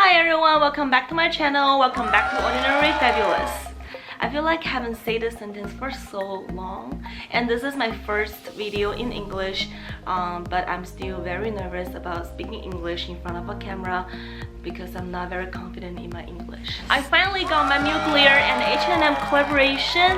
Hi everyone, welcome back to my channel. Welcome back to Ordinary Fabulous. I feel like I haven't said this sentence for so long, and this is my first video in English, but I'm still very nervous about speaking English in front of a camera because I'm not very confident in my English. I finally got my Mugler and H&M collaboration.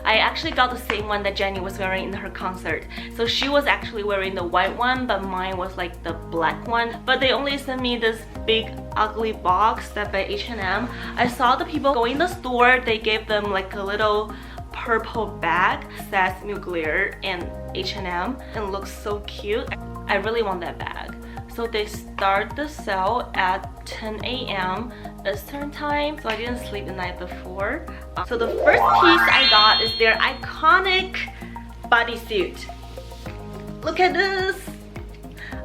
I actually got the same one that Jenny was wearing in her concert. So she was actually wearing the white one, but mine was like the black one. But they only sent me this big ugly box that by H&M. I saw the people go in the store, they gave them like a little purple bag that says Mugler and H&M and looks so cute. I really want that bag. So they start the sale at 10 a.m. Eastern time, so I didn't sleep the night before. So the first piece I got is their iconic bodysuit. Look at this!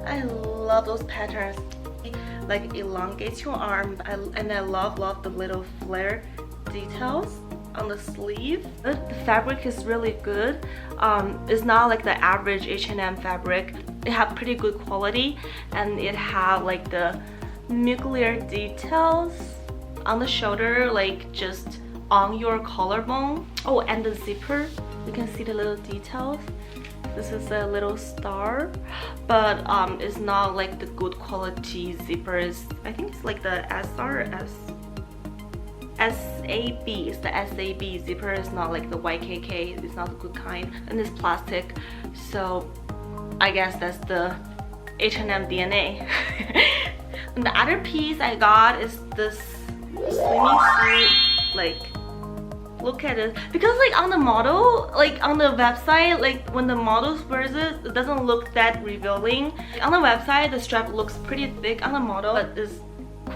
I love those patterns. Like elongates your arm, and I love the little flare details on the sleeve. The fabric is really good. It's not like the average H&M fabric. It have pretty good quality, and it have like the Mugler details on the shoulder, like just on your collarbone. Oh, and the zipper, you can see the little details. This is a little star, but it's not like the good quality zippers. I think it's like the SAB. It's the SAB zipper. It's not like the YKK. It's not the good kind, and it's plastic. So I guess that's the H&M DNA. And the other piece I got is this swimming suit. Like, look at it, because like on the model, like on the website, like when the model wears it, it doesn't look that revealing. On the website, the strap looks pretty thick on the model, but it's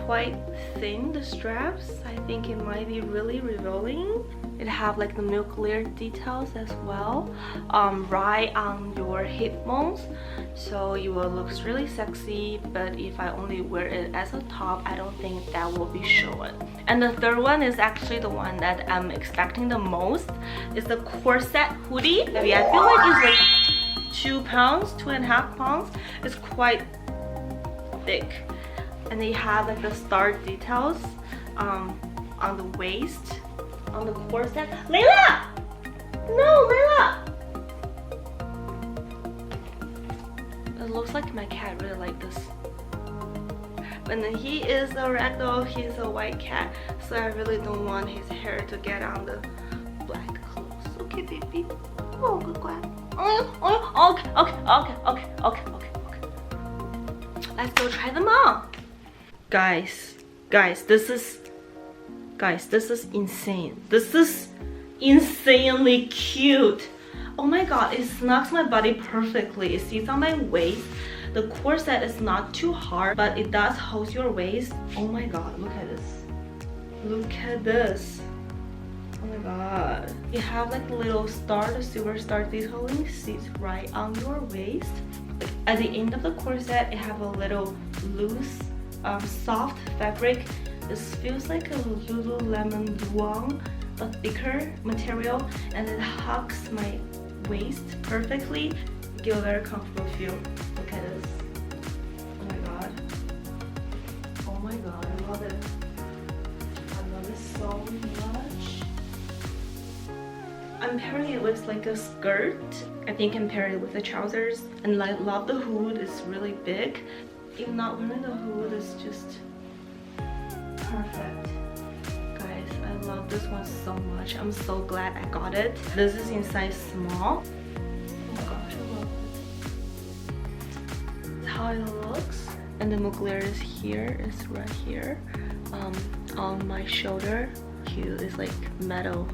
quite thin, the straps. I think it might be really revealing. It have like the Mugler details as well, right on your hip bones, so you will look really sexy. But if I only wear it as a top, I don't think that will be shown. And the third one is actually the one that I'm expecting the most. It's the corset hoodie. Maybe I feel like it's like 2 pounds, 2.5 pounds. It's quite thick, and they have like the star details on the waist, on the corset. Layla! No, Layla! It looks like my cat really like this. And then he is a ragdoll, he's a white cat, so I really don't want his hair to get on the black clothes. Okay, baby. Oh, good boy. Okay. Let's go try them on. Guys, this is insane. This is insanely cute. Oh my god, it snug my body perfectly. It sits on my waist. The corset is not too hard, but it does hold your waist. Oh my god, look at this. Look at this. Oh my god. You have like a little star, the silver star detailing sits right on your waist. At the end of the corset, it have a little loose, soft fabric. This feels like a Lululemon Duong, but thicker material, and it hugs my waist perfectly. Give a very comfortable feel. Look at this. Oh my god. Oh my god, I love it. I love it so much. I'm pairing it with like a skirt. I think I'm pairing it with the trousers. And I love the hood, it's really big. If not wearing the hood, it's just perfect. Guys, I love this one so much. I'm so glad I got it. This is in size small. Oh my gosh, I love it. That's how it looks. And the Mugler is here, it's right here, on my shoulder. Cute. It's like metal.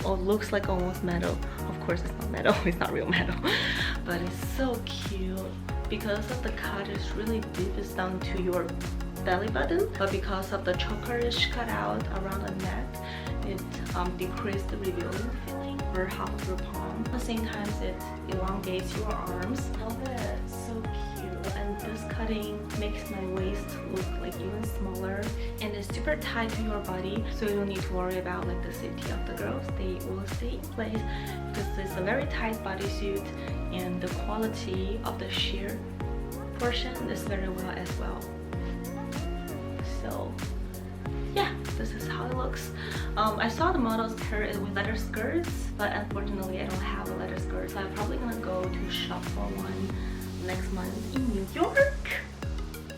It looks like almost metal. Of course it's not metal, it's not real metal, but it's so cute. Because of the cut, it's really deep, it's down to your belly button, but because of the chokerish cutout around the neck, it decreased the revealing feeling for half of your palm. At the same time, it elongates your arms. Love it, so cute. And this cutting makes my waist look like even smaller, and it's super tight to your body, so you don't need to worry about like the safety of the girls. They will stay in place because it's a very tight bodysuit, and the quality of the sheer portion is very well as well. So yeah, this is how it looks. I saw the models pair it with leather skirts, but unfortunately I don't have a leather skirt, so I'm probably gonna go to shop for one next month in New York.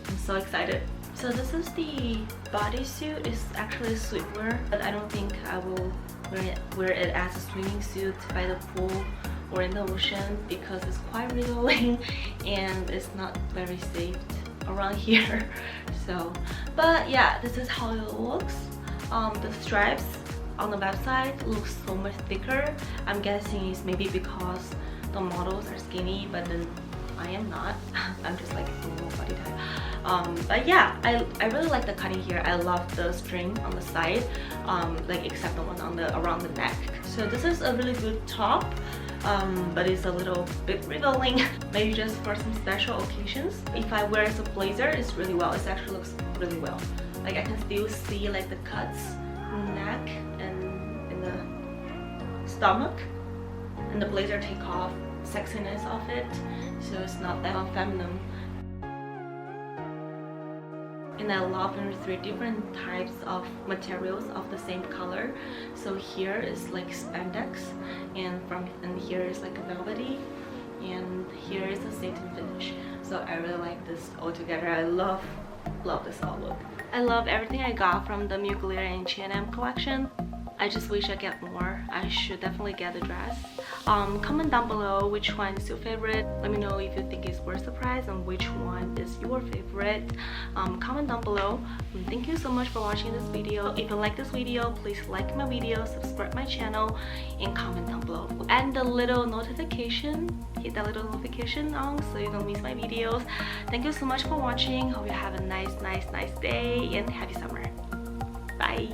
I'm so excited. So this is the bodysuit. It's actually swimwear, but I don't think I will wear it as a swimming suit by the pool or in the ocean because it's quite wriggling and it's not very safe around here. So, but yeah, this is how it looks. The stripes on the website look so much thicker. I'm guessing it's maybe because the models are skinny, but then I am not. I'm just like a normal body type. But yeah, I really like the cutting here. I love the string on the side, like except the one on the around the neck. So this is a really good top, but it's a little bit revealing. Maybe just for some special occasions. If I wear it as a blazer, it's really well. It actually looks really well. Like I can still see like the cuts in the neck and in the stomach, and the blazer take off sexiness of it, so it's not that feminine. And I love when 3 different types of materials of the same color. So here is like spandex, and here is like a velvety, and here is a satin finish. So I really like this all together. I love this all look. I love everything I got from the Mugler X H&M collection. I just wish I get more. I should definitely get the dress. Comment down below which one is your favorite. Let me know if you think it's worth the price and which one is your favorite. Comment down below. Thank you so much for watching this video. If you like this video, please like my video, subscribe my channel, and comment down below. And the little notification, hit that little notification on so you don't miss my videos. Thank you so much for watching. Hope you have a nice day and happy summer. Bye.